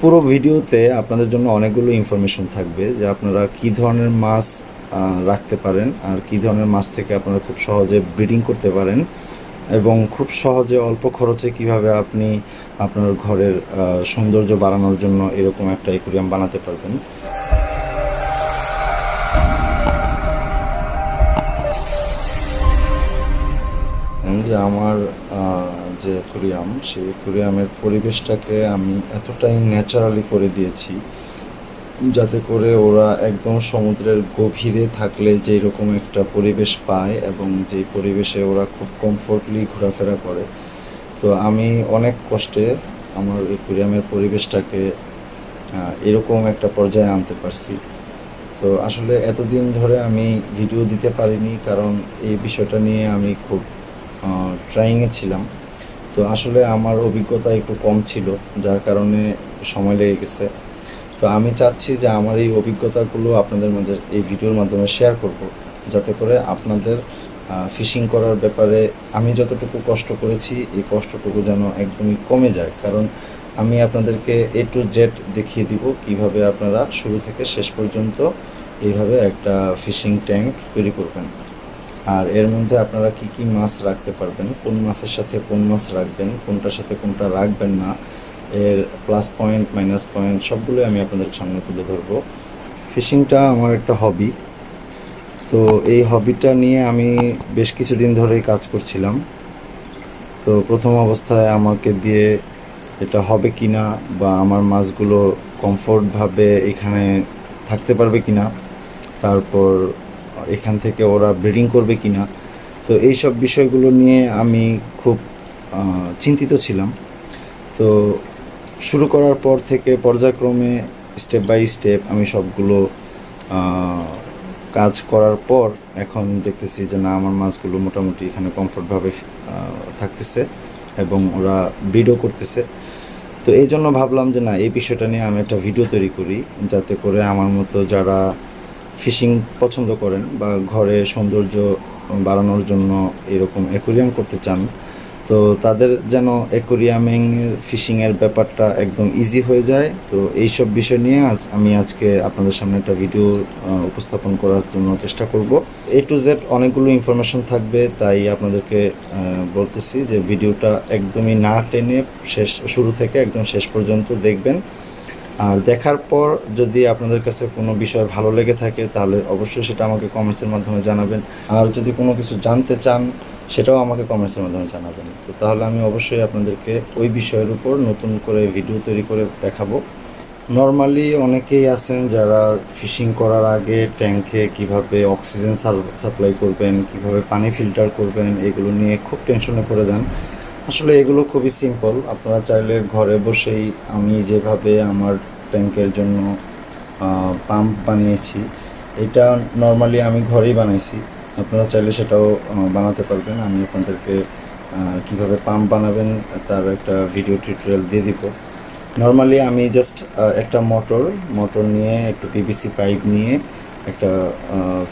পুরো ভিডিওতে আপনাদের জন্য অনেকগুলো ইনফরমেশন থাকবে যে আপনারা কী ধরনের মাছ রাখতে পারেন আর কী ধরনের মাছ থেকে আপনারা খুব সহজে ব্রিডিং করতে পারেন এবং খুব সহজে অল্প খরচে কিভাবে আপনি আপনার ঘরের সৌন্দর্য বাড়ানোর জন্য এরকম একটা অ্যাকুয়ারিয়াম বানাতে পারবেন। যে আমার যে অ্যাকুয়ারিয়াম, সেই অ্যাকুয়ারিয়ামের পরিবেশটাকে আমি এতটাই ন্যাচারালি করে দিয়েছি যাতে করে ওরা একদম সমুদ্রের গভীরে থাকলে যেই রকম একটা পরিবেশ পায় এবং যেই পরিবেশে ওরা খুব কমফোর্টলি ঘোরাফেরা করে। তো আমি অনেক কষ্টে আমার অ্যাকুয়ারিয়ামের পরিবেশটাকে এরকম একটা পর্যায়ে আনতে পারছি। তো আসলে এতদিন ধরে আমি ভিডিও দিতে পারিনি কারণ এই বিষয়টা নিয়ে আমি খুব ট্রাইংয়ে ছিলাম। তো আসলে আমার অভিজ্ঞতা একটু কম ছিল, যার কারণে সময় লেগে গেছে। তো আমি চাচ্ছি যে আমার এই অভিজ্ঞতাগুলো আপনাদের মাঝে এই ভিডিওর মাধ্যমে শেয়ার করব, যাতে করে আপনাদের ফিশিং করার ব্যাপারে আমি যতটুকু কষ্ট করেছি এই কষ্টটুকু যেন একদমই কমে যায়। কারণ আমি আপনাদেরকে A to Z দেখিয়ে দিব কিভাবে আপনারা শুরু থেকে শেষ পর্যন্ত এইভাবে একটা ফিশিং ট্যাঙ্ক তৈরি করবেন। আর এর মধ্যে আপনারা কি কি মাছ রাখতে পারবেন, কোন মাছের সাথে কোন মাছ রাখবেন, কোনটার সাথে কোনটা রাখবেন না, এর প্লাস পয়েন্ট মাইনাস পয়েন্ট সবগুলোই আমি আপনাদের সামনে তুলে ধরবো। ফিশিংটা আমার একটা হবি, তো এই হবিটা নিয়ে আমি বেশ কিছুদিন ধরেই কাজ করছিলাম। তো প্রথম অবস্থায় আমাকে দিয়ে এটা হবে কি না বা আমার মাছগুলো কমফোর্টভাবে এখানে থাকতে পারবে কি না, তারপর এখান থেকে ওরা ব্রিডিং করবে কি না, তো এই সব বিষয়গুলো নিয়ে আমি খুব চিন্তিত ছিলাম। তো শুরু করার পর থেকে পর্যায়ক্রমে স্টেপ বাই স্টেপ আমি সবগুলো কাজ করার পর এখন দেখতেছি যে না, আমার মাছগুলো মোটামুটি এখানে কমফোর্টভাবে থাকতেছে এবং ওরা ব্রিডও করতেছে। তো এই জন্য ভাবলাম যে না, এই বিষয়টা নিয়ে আমি একটা ভিডিও তৈরি করি, যাতে করে আমার মতো যারা ফিশিং পছন্দ করেন বা ঘরে সৌন্দর্য বাড়ানোর জন্য এরকম অ্যাকুয়ারিয়াম করতে চান, তো তাদের যেন অ্যাকুয়ারিয়ামিং ফিশিংয়ের ব্যাপারটা একদম ইজি হয়ে যায়। তো এইসব বিষয় নিয়ে আমি আজকে আপনাদের সামনে একটা ভিডিও উপস্থাপন করার জন্য চেষ্টা করব। A to Z অনেকগুলো ইনফরমেশন থাকবে, তাই আপনাদেরকে বলতেছি যে ভিডিওটা একদমই না টেনে শুরু থেকে একদম শেষ পর্যন্ত দেখবেন। আর দেখার পর যদি আপনাদের কাছে কোনো বিষয় ভালো লেগে থাকে তাহলে অবশ্যই সেটা আমাকে কমেন্টসের মাধ্যমে জানাবেন। আর যদি কোনো কিছু জানতে চান সেটাও আমাকে কমেন্টসের মাধ্যমে জানাবেন। তো তাহলে আমি অবশ্যই আপনাদেরকে ওই বিষয়ের উপর নতুন করে ভিডিও তৈরি করে দেখাবো। নর্মালি অনেকেই আছেন যারা ফিশিং করার আগে ট্যাঙ্কে কিভাবে অক্সিজেন সাপ্লাই করবেন, কিভাবে পানি ফিল্টার করবেন, এগুলো নিয়ে খুব টেনশনে পড়ে যান। আসলে এগুলো খুবই সিম্পল, আপনারা চাইলে ঘরে বসেই আমি যেভাবে আমার ট্যাঙ্কের জন্য পাম্প বানিয়েছি, এটা নর্মালি আমি ঘরেই বানাইছি, আপনারা চাইলে সেটাও বানাতে পারবেন। আমি আপনাদেরকে কিভাবে পাম্প বানাবেন তার একটা ভিডিও টিউটোরিয়াল দিয়ে দিব। নর্মালি আমি জাস্ট একটা মোটর নিয়ে একটু পিভিসি পাইপ নিয়ে একটা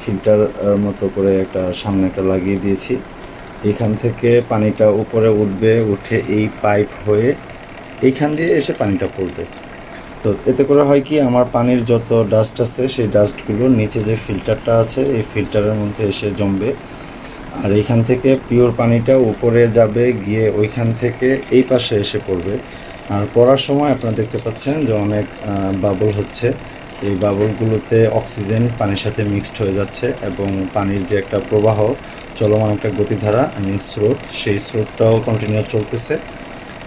ফিল্টার মতো করে একটা সামনে একটা লাগিয়ে দিয়েছি। এখান থেকে পানিটা উপরে উঠবে, উঠে এই পাইপ হয়ে এইখান দিয়ে এসে পানিটা পড়বে। তো এতে করে হয় কি, আমার পানির যত ডাস্ট আছে সেই ডাস্টগুলো নিচে যে ফিল্টারটা আছে এই ফিল্টারের মধ্যে এসে জমবে, আর এইখান থেকে পিওর পানিটা উপরে যাবে, গিয়ে ওইখান থেকে এই পাশে এসে পড়বে। আর পড়ার সময় আপনারা দেখতে পাচ্ছেন যে অনেক বাবল হচ্ছে, এই বাবলগুলোতে অক্সিজেন পানির সাথে মিক্সড হয়ে যাচ্ছে এবং পানির যে একটা প্রবাহ, চলমান একটা গতিধারা স্রোত, সেই স্রোতটাও কন্টিনিউ চলতেছে।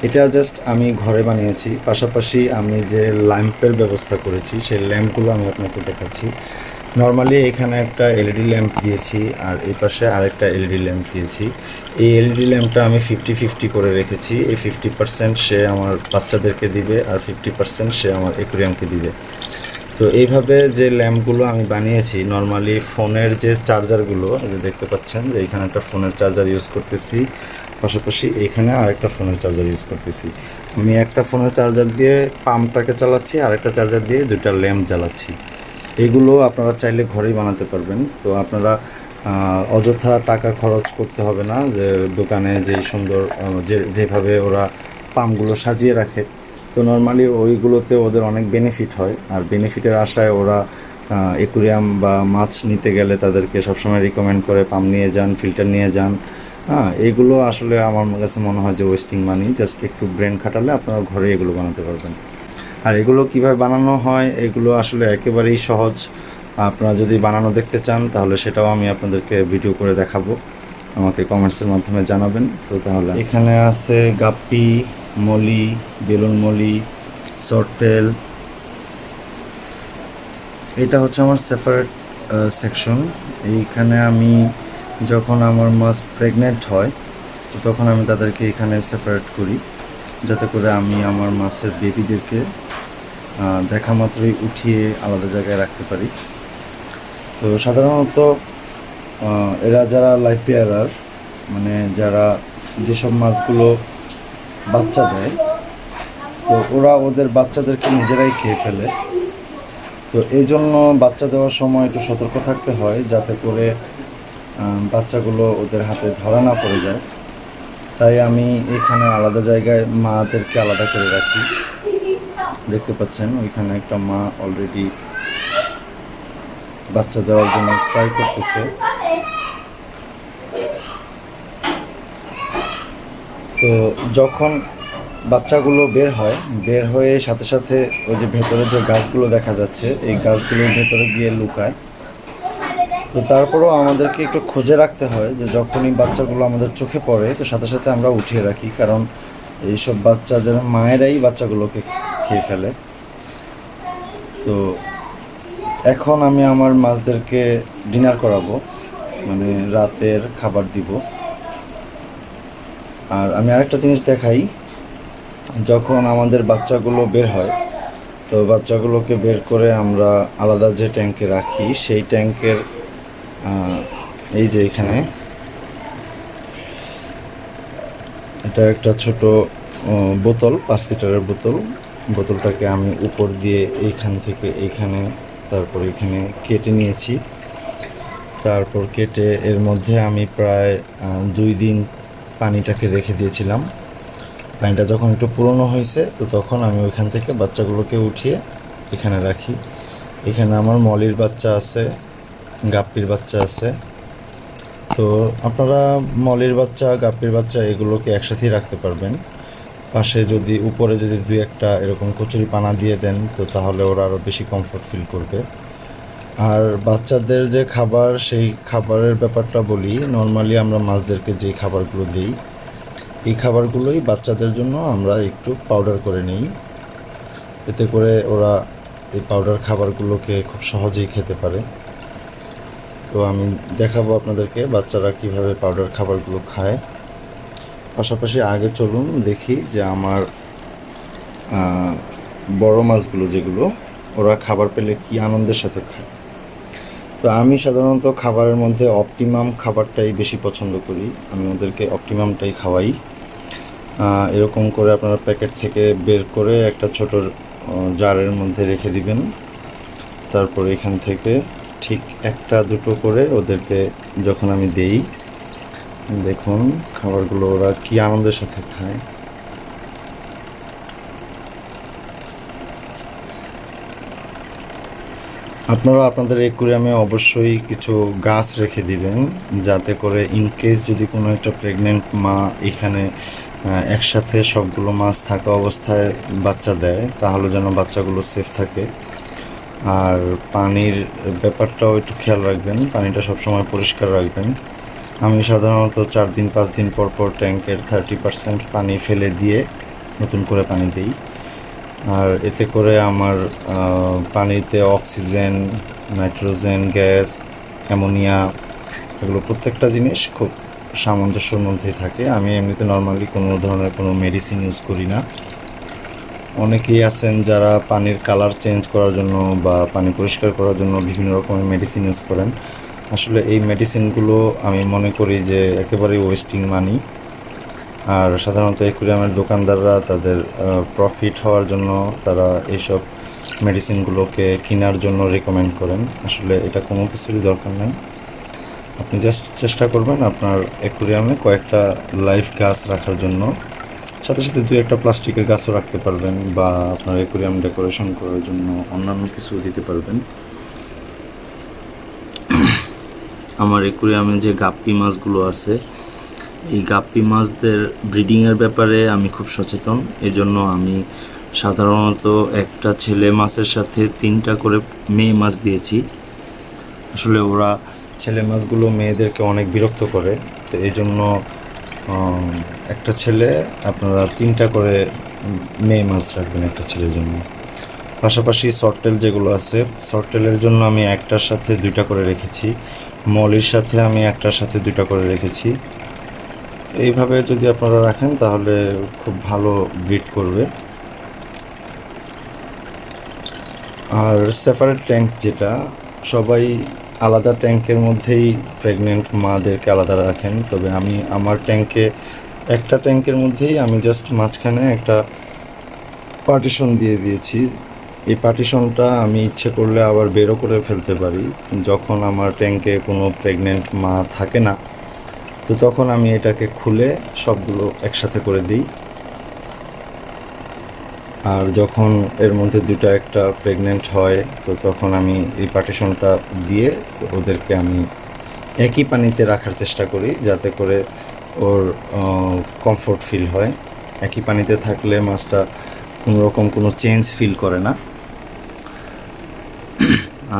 এটা জাস্ট আমি ঘরে বানিয়েছি, পাশাপাশি আমি যে ল্যাম্পের ব্যবস্থা করেছি সেই ল্যাম্পগুলো আমি আপনাকে দেখাচ্ছি। নর্মালি এখানে একটা এলইডি ল্যাম্প দিয়েছি আর এই পাশে আরেকটা এলইডি ল্যাম্প দিয়েছি। এই এলইডি ল্যাম্পটা আমি 50-50 করে রেখেছি। এই 50% সে আমার বাচ্চাদেরকে দিবে আর 50% সে আমার অ্যাকুয়ারিয়ামকে দিবে। তো এইভাবে যে ল্যাম্পগুলো আমি বানিয়েছি, নর্মালি ফোনের যে চার্জারগুলো দেখতে পাচ্ছেন যে এখানে একটা ফোনের চার্জার ইউজ করতেছি, পাশাপাশি এখানে আরেকটা ফোনের চার্জার ইউজ করতেছি। আমি একটা ফোনের চার্জার দিয়ে পাম্পটাকে চালাচ্ছি, আরেকটা চার্জার দিয়ে দুটা ল্যাম্প জ্বালাচ্ছি। এগুলো আপনারা চাইলে ঘরেই বানাতে পারবেন। তো আপনারা অযথা টাকা খরচ করতে হবে না, যে দোকানে যেই সুন্দর যেভাবে ওরা পাম্পগুলো সাজিয়ে রাখে তো নর্মালি ওইগুলোতে ওদের অনেক বেনিফিট হয়, আর বেনিফিটের আশায় ওরা অ্যাকুরিয়াম বা মাছ নিতে গেলে তাদেরকে সবসময় রিকমেন্ড করে পাম্প নিয়ে যান, ফিল্টার নিয়ে যান। হ্যাঁ, এগুলো আসলে আমার কাছে মনে হয় যে ওয়েস্টিং মানি। জাস্ট একটু ব্রেন খাটালে আপনারা ঘরে এগুলো বানাতে পারবেন। আর এগুলো কিভাবে বানানো হয় এগুলো আসলে একেবারেই সহজ। আপনারা যদি বানানো দেখতে চান তাহলে সেটাও আমি আপনাদেরকে ভিডিও করে দেখাবো, আমাকে কমেন্টসের মাধ্যমে জানাবেন। তো তাহলে এখানে আছে গাপ্পি, মলি, বেলুন মলি, সর্টেল। এটা হচ্ছে আমার সেপারেট সেকশন। এইখানে আমি যখন আমার মাছ প্রেগনেন্ট হয় তো তখন আমি তাদেরকে এখানে সেপারেট করি, যাতে করে আমি আমার মাছের বেবিদেরকে দেখা মাত্রই উঠিয়ে আলাদা জায়গায় রাখতে পারি। তো সাধারণত এরা যারা লাইফ পেয়ারার, মানে যারা যেসব মাছগুলো বাচ্চা দেয়, তো ওরা ওদের বাচ্চাদেরকে নিজেরাই খেয়ে ফেলে। তো এই জন্য বাচ্চা দেওয়ার সময় একটু সতর্ক থাকতে হয়, যাতে করে বাচ্চাগুলো ওদের হাতে ধরা না পড়ে যায়। তাই আমি এখানে আলাদা জায়গায় মাদেরকে আলাদা করে রাখি। দেখতে পাচ্ছেন ওইখানে একটা মা অলরেডি বাচ্চা দেওয়ার জন্য ট্রাই করতেছে। তো যখন বাচ্চাগুলো বের হয়ে সাথে সাথে ওই যে ভেতরে যে গাছগুলো দেখা যাচ্ছে, এই গাছগুলোর ভেতরে গিয়ে লুকায়। তো তারপরেও আমাদেরকে একটু খুঁজে রাখতে হয় যে যখনই বাচ্চাগুলো আমাদের চোখে পড়ে তো সাথে সাথে আমরা উঠিয়ে রাখি, কারণ এইসব বাচ্চাদের মায়েরাই বাচ্চাগুলোকে খেয়ে ফেলে। তো এখন আমি আমার মাছদেরকে ডিনার করাবো, মানে রাতের খাবার দিব। আর আমি আরেকটা জিনিস দেখাই, যখন আমাদের বাচ্চাগুলো বের হয় তো বাচ্চাগুলোকে বের করে আমরা আলাদা যে ট্যাঙ্কে রাখি, সেই ট্যাঙ্কের এই যে এখানে এটা একটা ছোট বোতল, 5 লিটারের বোতলটাকে আমি উপর দিয়ে এইখান থেকে এইখানে, তারপর এখানে কেটে নিয়েছি। তারপর কেটে এর মধ্যে আমি প্রায় 2 দিন পানিটাকে রেখে দিয়েছিলাম। পানিটা যখন একটু পুরনো হয়েছে তো তখন আমি ওইখান থেকে বাচ্চাগুলোকে উঠিয়ে এখানে রাখি। এখানে আমার মলির বাচ্চা আছে, গাপ্পির বাচ্চা আছে। তো আপনারা মলির বাচ্চা, গাপ্পির বাচ্চা এগুলোকে একসাথেই রাখতে পারবেন। পাশে যদি উপরে যদি 2-1টা এরকম কচুরি পানা দিয়ে দেন তো তাহলে ওরা আরও বেশি কমফোর্ট ফিল করবে। আর বাচ্চাদের যে খাবার, সেই খাবারের ব্যাপারটা বলি। নর্মালি আমরা মাছদেরকে যে খাবারগুলো দিই, এই খাবারগুলোই বাচ্চাদের জন্য আমরা একটু পাউডার করে নিই, এতে করে ওরা এই পাউডার খাবারগুলোকে খুব সহজেই খেতে পারে। তো আমি দেখাবো আপনাদেরকে বাচ্চারা কিভাবে পাউডার খাবারগুলো খায়। পাশাপাশি আগে চলুন দেখি যে আমার বড় মাছগুলো যেগুলো, ওরা খাবার পেলে কি আনন্দের সাথে খায়। তো আমি সাধারণত খাবারের মধ্যে অপটিমাম খাবারটাই বেশি পছন্দ করি, আমি ওদেরকে অপটিমামটাই খাওয়াই। এরকম করে আপনারা প্যাকেট থেকে বের করে একটা ছোট জারের মধ্যে রেখে দিবেন। তারপর এখান থেকে ঠিক 1-2টো করে ওদেরকে যখন আমি দেই, দেখুন খাবারগুলো ওরা কি আনন্দের সাথে খায়। আপনারা আপনাদের অ্যাকুরিয়ামে অবশ্যই কিছু গাছ রেখে দিবেন, যাতে করে ইনকেস যদি কোনো একটা প্রেগনেন্ট মা এখানে একসাথে সবগুলো মাছ থাকা অবস্থায় বাচ্চা দেয়, তাহলে যেন বাচ্চাগুলো সেফ থাকে। আর পানির ব্যাপারটাও একটু খেয়াল রাখবেন, পানিটা সবসময় পরিষ্কার রাখবেন। আমি সাধারণত 4 দিন 5 দিন পর পর ট্যাঙ্কের 30% পানি ফেলে দিয়ে নতুন করে পানি দিই। আর এতে করে আমার পানিতে অক্সিজেন, নাইট্রোজেন গ্যাস, অ্যামোনিয়া, এগুলো প্রত্যেকটা জিনিস খুব সামঞ্জস্যের মধ্যেই থাকে। আমি এমনিতে নর্মালি কোনো ধরনের কোনো মেডিসিন ইউজ করি না। অনেকেই আছেন যারা পানির কালার চেঞ্জ করার জন্য বা পানি পরিষ্কার করার জন্য বিভিন্ন রকমের মেডিসিন ইউজ করেন। আসলে এই মেডিসিনগুলো আমি মনে করি যে একেবারেই ওয়েস্টিং মানি। আর সাধারণত অ্যাকুরিয়ামের দোকানদাররা তাদের প্রফিট হওয়ার জন্য তারা এইসব মেডিসিনগুলোকে কেনার জন্য রেকমেন্ড করেন। আসলে এটা কোনো কিছুরই দরকার নেই। আপনি জাস্ট চেষ্টা করবেন আপনার অ্যাকুরিয়ামে কয়েকটা লাইভ গাছ রাখার জন্য, সাথে সাথে দুই একটা প্লাস্টিকের গাছও রাখতে পারবেন, বা আপনার অ্যাকুয়ারিয়াম ডেকোরেশন করার জন্য অন্যান্য কিছু দিতে পারবেন। আমার অ্যাকুয়ারিয়ামে যে গাপ্পি মাছগুলো আছে, এই গাপ্পি মাছদের ব্রিডিংয়ের ব্যাপারে আমি খুব সচেতন। এজন্য আমি সাধারণত একটা ছেলে মাছের সাথে 3টা করে মেয়ে মাছ দিয়েছি। আসলে ওরা ছেলে মাছগুলো মেয়েদেরকে অনেক বিরক্ত করে, তো এই জন্য একটা ছেলে আপনারা 3টা করে মেয়ে মাছ রাখবেন একটা ছেলের জন্য। পাশাপাশি শর্টটেল যেগুলো আছে, শর্টটেলের জন্য আমি একটার সাথে 2টা করে রেখেছি, মলির সাথে আমি একটার সাথে 2টা করে রেখেছি। এইভাবে যদি আপনারা রাখেন তাহলে খুব ভালো ব্রিড করবে। আর সেপারেট ট্যাঙ্ক, যেটা সবাই আলাদা ট্যাঙ্কের মধ্যেই প্রেগনেন্ট মাদেরকে আলাদা রাখেন, তবে আমি আমার একটা ট্যাঙ্কের মধ্যেই আমি জাস্ট মাঝখানে একটা পার্টিশন দিয়ে দিয়েছি। এই পার্টিশনটা আমি ইচ্ছে করলে আবার বেরও করে ফেলতে পারি। যখন আমার ট্যাঙ্কে কোনো প্রেগনেন্ট মা থাকে না, তো তখন আমি এটাকে খুলে সবগুলো একসাথে করে দিই। আর যখন এর মধ্যে 2টা একটা প্রেগনেন্ট হয়, তো তখন আমি এই পার্টিশনটা দিয়ে ওদেরকে আমি একই পানিতে রাখার চেষ্টা করি, যাতে করে ওর কমফোর্ট ফিল হয়। একই পানিতে থাকলে মাছটা কোনো রকম কোনো চেঞ্জ ফিল করে না।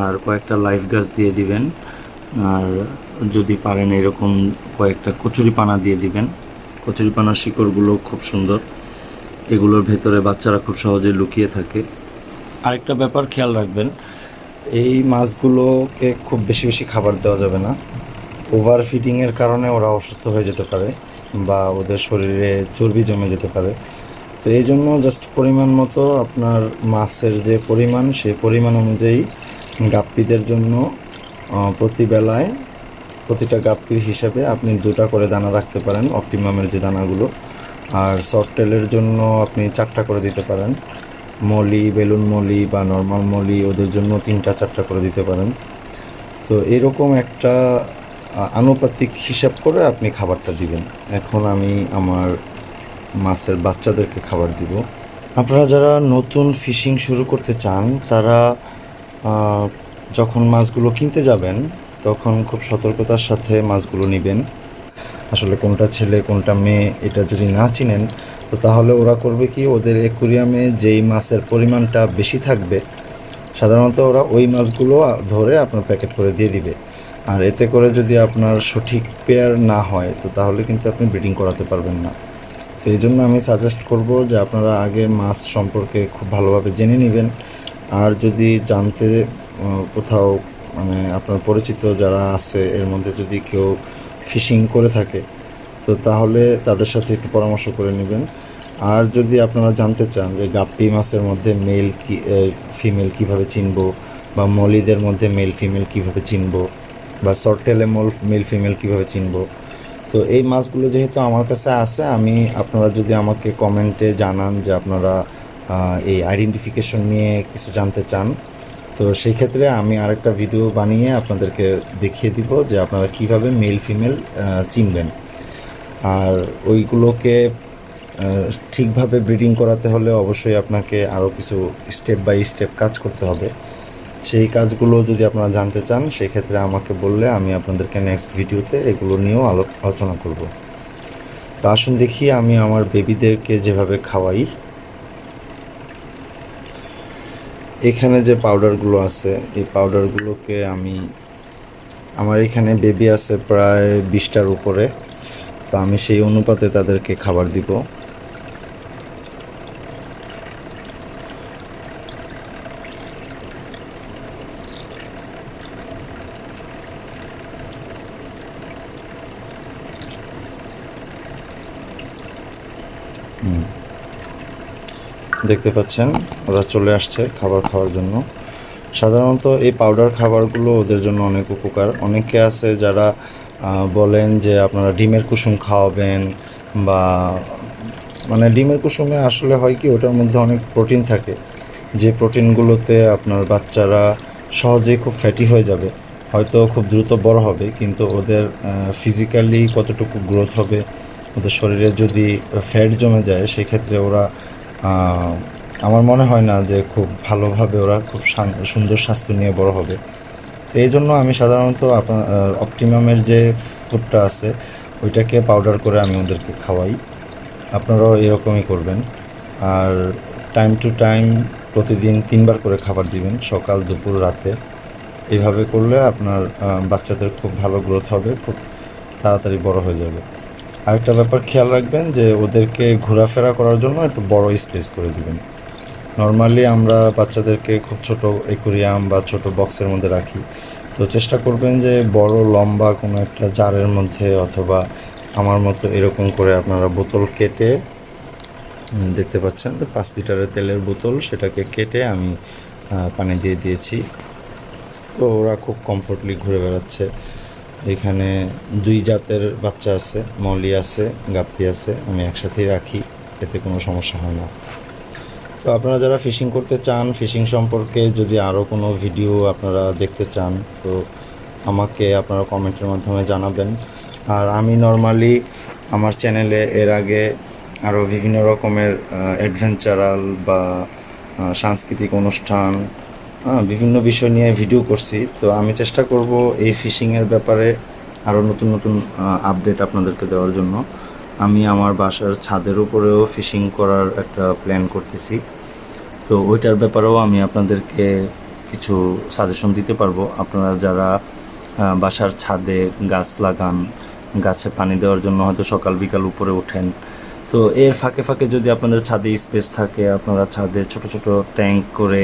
আর কয়েকটা লাইভ গাছ দিয়ে দিবেন, আর যদি পারেন এরকম কয়েকটা কচুরিপানা দিয়ে দিবেন। কচুরিপানার শিকড়গুলো খুব সুন্দর, এগুলোর ভেতরে বাচ্চারা খুব সহজে লুকিয়ে থাকে। আরেকটা ব্যাপার খেয়াল রাখবেন, এই মাছগুলোকে খুব বেশি বেশি খাবার দেওয়া যাবে না। ওভার ফিডিংয়ের কারণে ওরা অসুস্থ হয়ে যেতে পারে, বা ওদের শরীরে চর্বি জমে যেতে পারে। তো এই জন্য জাস্ট পরিমাণ মতো আপনার মাছের যে পরিমাণ, সেই পরিমাণ অনুযায়ী গাপ্পিদের জন্য প্রতি বেলায় প্রতিটা গাপ্পির হিসাবে আপনি 2টা করে দানা রাখতে পারেন, অপটিমামের যে দানাগুলো। আর শর্টটেলের জন্য আপনি 4টা করে দিতে পারেন। মলি, বেলুন মলি বা নর্মাল মলি, ওদের জন্য 3টা 4টা করে দিতে পারেন। তো এরকম একটা আনুপাতিক হিসাব করে আপনি খাবারটা দিবেন। এখন আমি আমার মাছের বাচ্চাদেরকে খাবার দিব। আপনারা যারা নতুন ফিশিং শুরু করতে চান, তারা যখন মাছগুলো কিনতে যাবেন তখন খুব সতর্কতার সাথে মাছগুলো নেবেন। আসলে কোনটা ছেলে কোনটা মেয়ে এটা যদি না চিনেন, তো তাহলে ওরা করবে কি, ওদের অ্যাকুয়ারিয়ামে যেই মাছের পরিমাণটা বেশি থাকবে সাধারণত ওরা ওই মাছগুলো ধরে আপনার প্যাকেট করে দিয়ে দিবে। আর এতে করে যদি আপনার সঠিক পেয়ার না হয়, তো তাহলে কিন্তু আপনি ব্রিডিং করাতে পারবেন না। তো এই জন্য আমি সাজেস্ট করব যে আপনারা আগে মাছ সম্পর্কে খুব ভালোভাবে জেনে নেবেন। আর যদি জানতে কোথাও মানে আপনার পরিচিত যারা আছে এর মধ্যে যদি কেউ ফিশিং করে থাকে, তো তাহলে তাদের সাথে একটু পরামর্শ করে নেবেন। আর যদি আপনারা জানতে চান যে গাপ্পি মাছের মধ্যে মেল কি ফিমেল কীভাবে চিনব, বা মলিদের মধ্যে মেল ফিমেল কীভাবে চিনব, বা শর্টটেলে মেল ফিমেল কীভাবে চিনব, তো এই মাছগুলো যেহেতু আমার কাছে আছে, আমি আপনারা যদি আমাকে কমেন্টে জানান যে আপনারা এই আইডেন্টিফিকেশন নিয়ে কিছু জানতে চান, তো সেই ক্ষেত্রে আমি আরেকটা ভিডিও বানিয়ে আপনাদেরকে দেখিয়ে দিব যে আপনারা কিভাবে মেল ফিমেল চিনবেন। আর ওইগুলোকে ঠিকভাবে ব্রিডিং করাতে হলে অবশ্যই আপনাকে আরও কিছু স্টেপ বাই স্টেপ কাজ করতে হবে। সেই কাজগুলো যদি আপনারা জানতে চান, সেক্ষেত্রে আমাকে বললে আমি আপনাদেরকে নেক্সট ভিডিওতে এগুলো নিয়েও আলোচনা করব। তো আসুন দেখি আমি আমার বেবিদেরকে যেভাবে খাওয়াই। এখানে যে পাউডারগুলো আছে, এই পাউডারগুলোকে আমার এখানে বেবি আছে প্রায় 20টার উপরে, তো আমি সেই অনুপাতে তাদেরকে খাবার দিব। দেখতে পাচ্ছেন ওরা চলে আসছে খাবার খাওয়ার জন্য। সাধারণত এই পাউডার খাবারগুলো ওদের জন্য অনেক উপকার। অনেকে আছে যারা বলেন যে আপনারা ডিমের কুসুম খাওয়াবেন, বা মানে ডিমের কুসুমে আসলে হয় কি, ওটার মধ্যে অনেক প্রোটিন থাকে, যে প্রোটিনগুলোতে আপনার বাচ্চারা সহজেই খুব ফ্যাটি হয়ে যাবে, হয়তো খুব দ্রুত বড় হবে, কিন্তু ওদের ফিজিক্যালি কতটুকু গ্রোথ হবে ওদের শরীরে যদি ফ্যাট জমে যায় সেক্ষেত্রে ওরা আমার মনে হয় না যে খুব ভালোভাবে ওরা খুব সুন্দর স্বাস্থ্য নিয়ে বড় হবে। তো এই জন্য আমি সাধারণত আপনার অপটিমামের যে ফুডটা আছে ওইটাকে পাউডার করে আমি ওদেরকে খাওয়াই। আপনারাও এরকমই করবেন। আর টাইম টু টাইম প্রতিদিন 3বার করে খাবার দিবেন, সকাল দুপুর রাতে। এইভাবে করলে আপনার বাচ্চাদের খুব ভালো গ্রোথ হবে, খুব তাড়াতাড়ি বড় হয়ে যাবে। আরেকটা ব্যাপার খেয়াল রাখবেন যে ওদেরকে ঘোরাফেরা করার জন্য একটু বড় স্পেস করে দিবেন। নর্মালি আমরা বাচ্চাদেরকে খুব ছোট অ্যাকুয়ারিয়াম বা ছোট বক্সের মধ্যে রাখি, তো চেষ্টা করবেন যে বড় লম্বা কোনো একটা জারের মধ্যে অথবা আমার মতো এরকম করে আপনারা বোতল কেটে, দেখতে পাচ্ছেন 5 লিটারের তেলের বোতল, সেটাকে কেটে আমি পানি দিয়ে দিয়েছি। তো ওরা খুব কমফোর্টলি ঘুরে বেড়াচ্ছে। এখানে 2 জাতের বাচ্চা আছে, মলি আছে, গাপ্পি আছে, আমি একসাথেই রাখি, এতে কোনো সমস্যা হয় না। তো আপনারা যারা ফিশিং করতে চান, ফিশিং সম্পর্কে যদি আরও কোনো ভিডিও আপনারা দেখতে চান তো আমাকে আপনারা কমেন্টের মাধ্যমে জানাবেন। আর আমি নর্মালি আমার চ্যানেলে এর আগে আরও বিভিন্ন রকমের অ্যাডভেঞ্চারাল বা সাংস্কৃতিক অনুষ্ঠান, বিভিন্ন বিষয় নিয়ে ভিডিও করছি। তো আমি চেষ্টা করব এই ফিশিংয়ের ব্যাপারে আরও নতুন নতুন আপডেট আপনাদেরকে দেওয়ার জন্য। আমি আমার বাসার ছাদের উপরেও ফিশিং করার একটা প্ল্যান করতেছি, তো ওইটার ব্যাপারেও আমি আপনাদেরকে কিছু সাজেশন দিতে পারবো। আপনারা যারা বাসার ছাদে গাছ লাগান, গাছে পানি দেওয়ার জন্য হয়তো সকাল বিকাল উপরে ওঠেন, তো এর ফাঁকে ফাঁকে যদি আপনাদের ছাদে স্পেস থাকে, আপনারা ছাদে ছোট ছোট ট্যাঙ্ক করে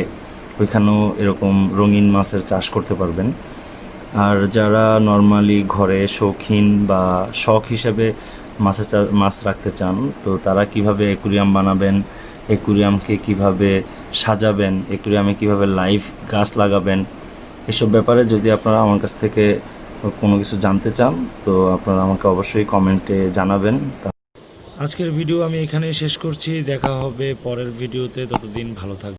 ওইখানেও এরকম রঙিন মাছের চাষ করতে পারবেন। আর যারা নর্মালি ঘরে শৌখিন বা শখ হিসেবে মাছ রাখতে চান, তো তারা কিভাবে অ্যাকুয়ারিয়াম বানাবেন, অ্যাকুয়ারিয়ামকে কিভাবে সাজাবেন, অ্যাকুয়ারিয়ামে কিভাবে লাইভ গাছ লাগাবেন, এসব ব্যাপারে যদি আপনারা আমার কাছ থেকে কোনো কিছু জানতে চান তো আপনারা আমাকে অবশ্যই কমেন্টে জানাবেন। আজকের ভিডিও আমি এখানেই শেষ করছি, দেখা হবে পরের ভিডিওতে, ততদিন ভালো থাকবেন।